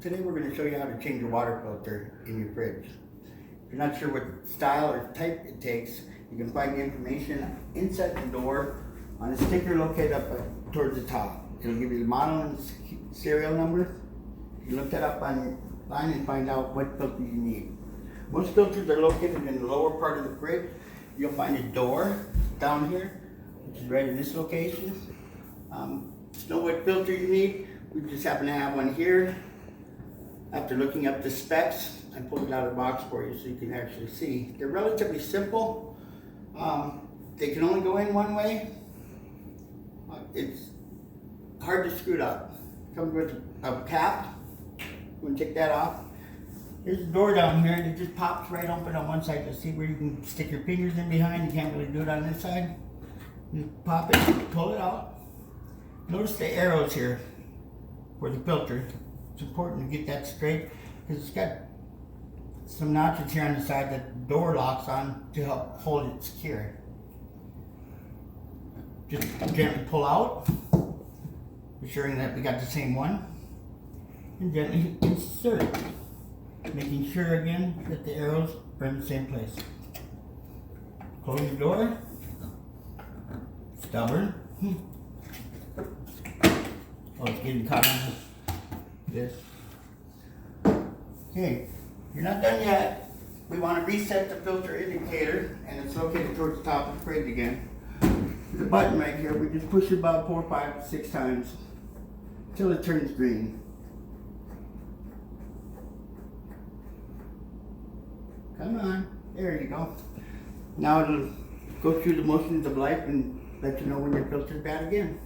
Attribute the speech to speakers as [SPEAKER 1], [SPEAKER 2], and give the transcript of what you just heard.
[SPEAKER 1] Today we're going to show you how to change a water filter in your fridge. If you're not sure what style or type it takes, you can find the information inside the door on a sticker located up towards the top. It'll give you the model and serial number. You look that up online and find out what filter you need. Most filters are located in the lower part of the fridge. You'll find a door down here, which is right in this location. Know what filter you need. We just happen to have one here. After looking up the specs, I pulled it out of the box for you so you can actually see. They're relatively simple. They can only go in one way. It's hard to screw it up. Comes with a cap. I'm going to take that off. There's a door down here and it just pops right open on one side. You'll see where you can stick your fingers in behind. You can't really do it on this side. You pop it, pull it out. Notice the arrows here for the filter. It's important to get that straight because it's got some notches here on the side that the door locks on to help hold it secure. Just gently pull out, ensuring that we got the same one, and gently insert, making sure again that the arrows are in the same place. Close the door. Stubborn. Oh, it's getting caught on this. Okay, you're not done yet. We want to reset the filter indicator, and it's located towards the top of the fridge again. There's a button right here. We just push it about 4, 5, 6 times until it turns green. Come on, there you go. Now it'll go through the motions of life and let you know when your filter's bad again.